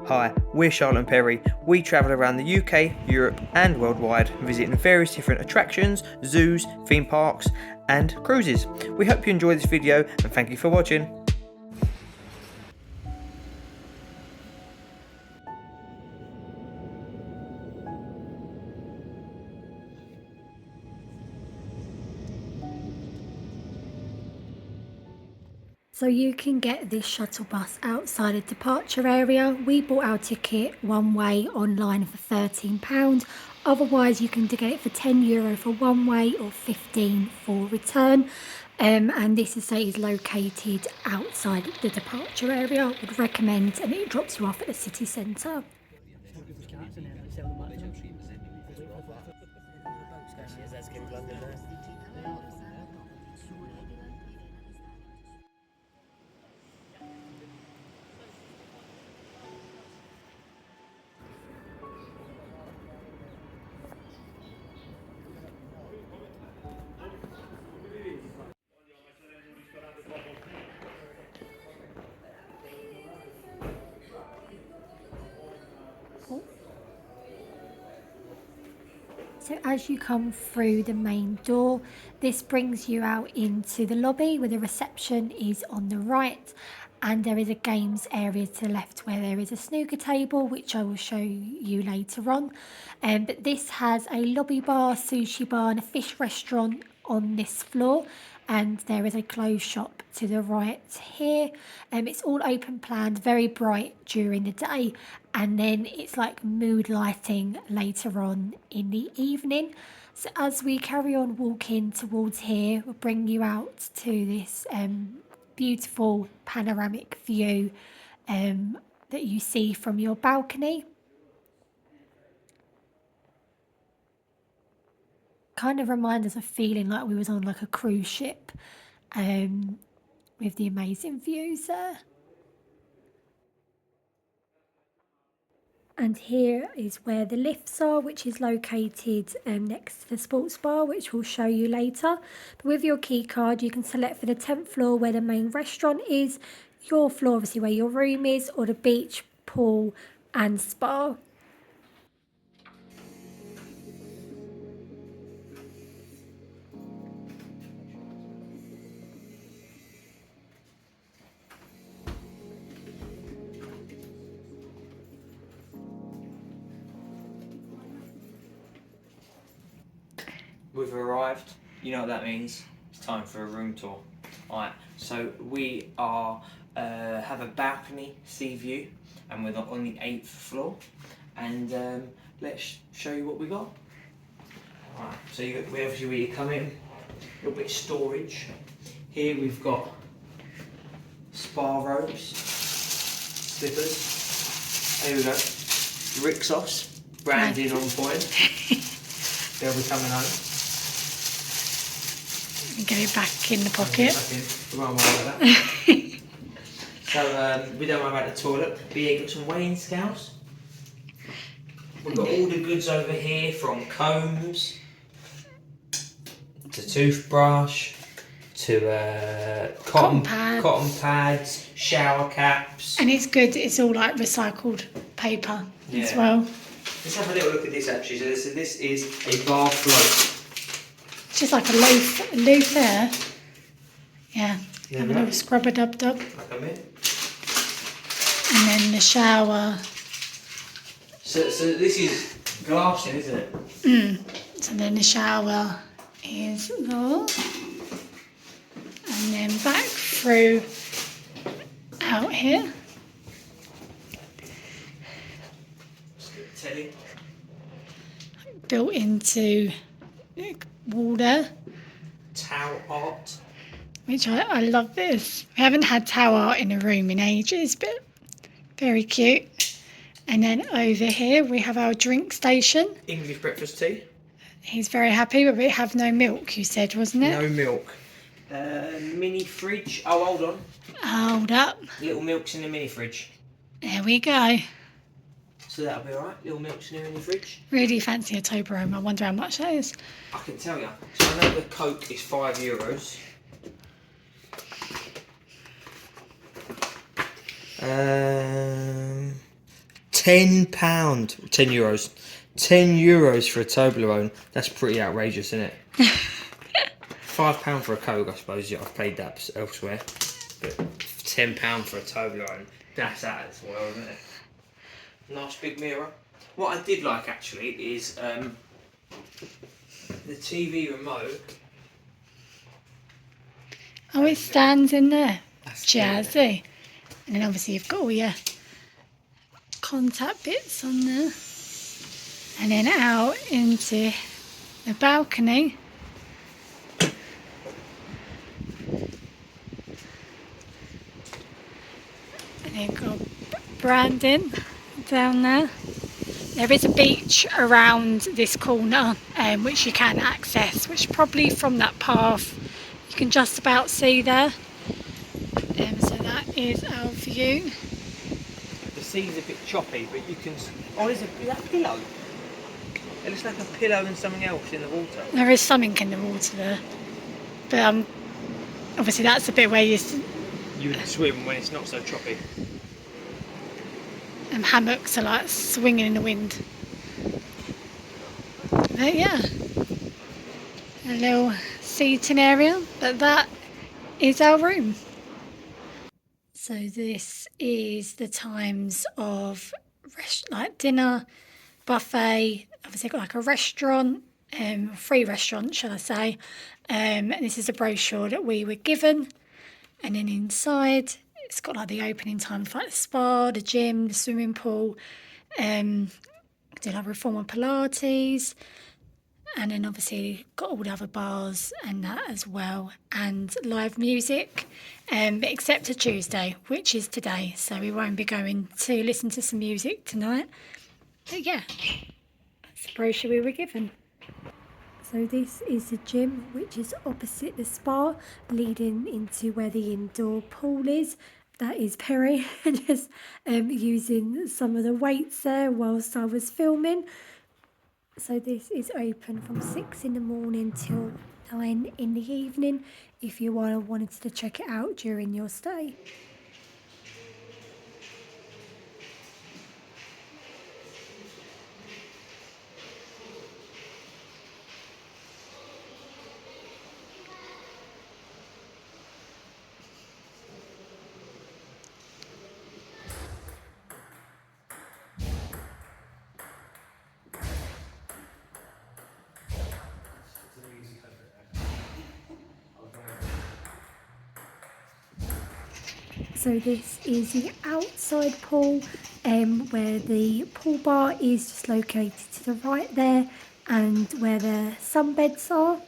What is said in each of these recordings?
Hi, we're Charlotte and Perry. We travel around the UK, Europe and worldwide, visiting various different attractions, zoos, theme parks and cruises. We hope you enjoy this video and thank you for watching. So you can get this shuttle bus outside a departure area. We bought our ticket one way online for £13. Otherwise you can get it for €10 for one way or 15 for return. And this is located outside the departure area. I would recommend, and it drops you off at the city centre. So as you come through the main door, this brings you out into the lobby where the reception is on the right, and there is a games area to the left where there is a snooker table, which I will show you later on. But this has a lobby bar, sushi bar and a fish restaurant on this floor, and there is a clothes shop to the right here. It's all open planned, very bright during the day, and then it's like mood lighting later on in the evening. So as we carry on walking towards here, we'll bring you out to this beautiful panoramic view that you see from your balcony. Kind of reminds us of feeling like we was on like a cruise ship with the amazing views there. And here is where the lifts are, which is located next to the sports bar, which we'll show you later. But with your key card, you can select for the 10th floor where the main restaurant is, your floor obviously where your room is, or the beach, pool and spa. We've arrived, you know what that means, it's time for a room tour. Alright, so we are have a balcony sea view and we're on the 8th floor, and let's show you what we got. Alright, so we obviously where you come in, a little bit of storage. Here we've got spa robes, slippers, there we go, Rixos, branding on point. They'll be coming home. Get it back in the pocket. We won't worry about that. So we don't worry about the toilet. But yeah, got some weighing scales. We've got all the goods over here, from combs to toothbrush to cotton pads, shower caps. And it's good, it's all like recycled paper as well. Let's have a little look at this actually. So this is a bar float. It's just like a loaf there. Yeah, have a little scrub-a-dub-dub. Like a mint. And then the shower. So this is glass in, isn't it? So then the shower is there. And then back through out here. Telly. Built into water. Towel art. Which I love this. We haven't had towel art in a room in ages, but very cute. And then over here we have our drink station. English breakfast tea. He's very happy, but we have no milk, you said, wasn't it? No milk. Mini fridge. Oh, hold on. Hold up. Little milk's in the mini fridge. There we go. So that'll be alright. Little milk's in the mini fridge. Really fancy a Toblerone. I wonder how much that is. I can tell you. So I know the Coke is €5. £10, €10. €10 for a Toblerone. That's pretty outrageous, isn't it? £5 for a Coke, I suppose. Yeah, I've paid that elsewhere. But £10 for a Toblerone. That's out of this world, isn't it? Nice big mirror. What I did like actually is the TV remote. Oh, it stands in there. That's Jazzy. And then obviously you've got all your contact bits on there. And then out into the balcony. And then got branding down there. There is a beach around this corner which you can access, which probably from that path you can just about see there. So that is our view. The sea's a bit choppy, but you can. Oh, is that a pillow? It looks like a pillow and something else in the water. There is something in the water there, but obviously that's the bit where you would swim when it's not so choppy. Hammocks are like swinging in the wind. But yeah, a little seating area, but that is our room. So this is the times of like dinner, buffet. Obviously got like a restaurant, free restaurant, shall I say. And this is a brochure that we were given. And then inside, it's got like the opening times for like the spa, the gym, the swimming pool. Do like reformer Pilates. And then obviously got all the other bars and that as well, and live music, but except for Tuesday, which is today, so we won't be going to listen to some music tonight. But yeah, that's the brochure we were given. So this is the gym, which is opposite the spa, leading into where the indoor pool is. That is Perry, just using some of the weights there whilst I was filming. So this is open from 6 in the morning till 9 in the evening if you wanted to check it out during your stay. So this is the outside pool where the pool bar is just located to the right there, and where the sunbeds are.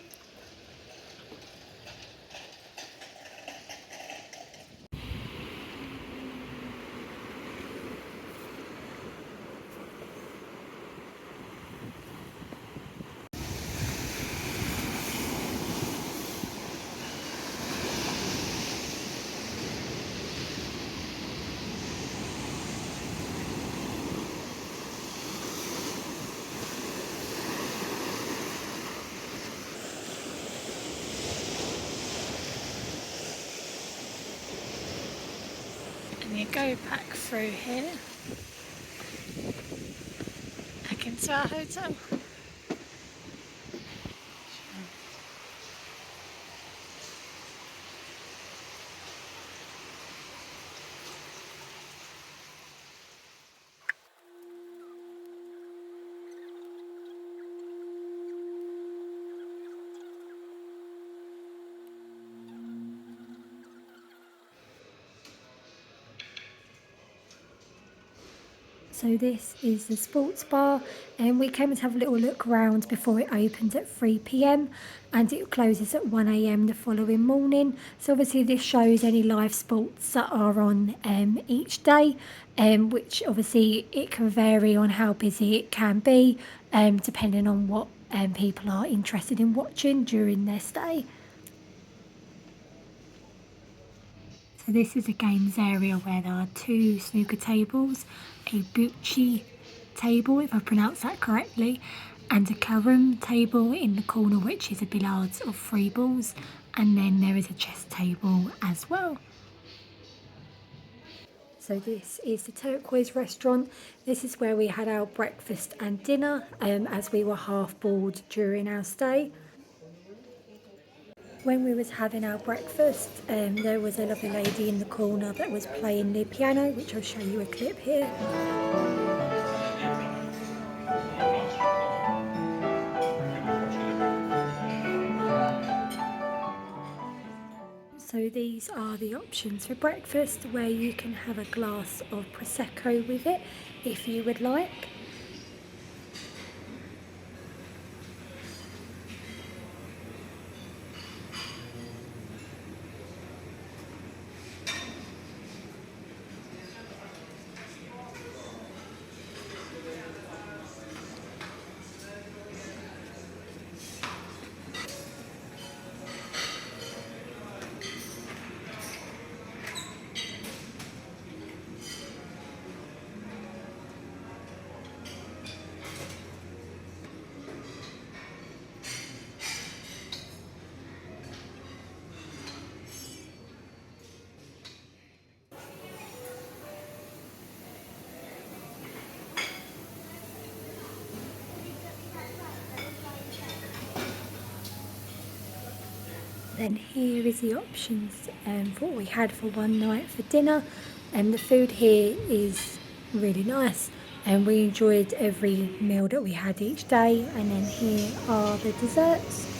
And you go back through here, back into our hotel. So this is the sports bar, and we came to have a little look around before it opens at 3 p.m. and it closes at 1 a.m. the following morning. So obviously this shows any live sports that are on each day, which obviously it can vary on how busy it can be, depending on what people are interested in watching during their stay. So this is a games area where there are 2 snooker tables, a bocce table, if I pronounce that correctly, and a carom table in the corner, which is a billiards of 3 balls, and then there is a chess table as well. So this is the Turquoise restaurant. This is where we had our breakfast and dinner as we were half board during our stay. When we was having our breakfast, there was a lovely lady in the corner that was playing the piano, which I'll show you a clip here. So these are the options for breakfast, where you can have a glass of Prosecco with it if you would like. Then here is the options for what we had for one night for dinner. The food here is really nice and we enjoyed every meal that we had each day. And then here are the desserts.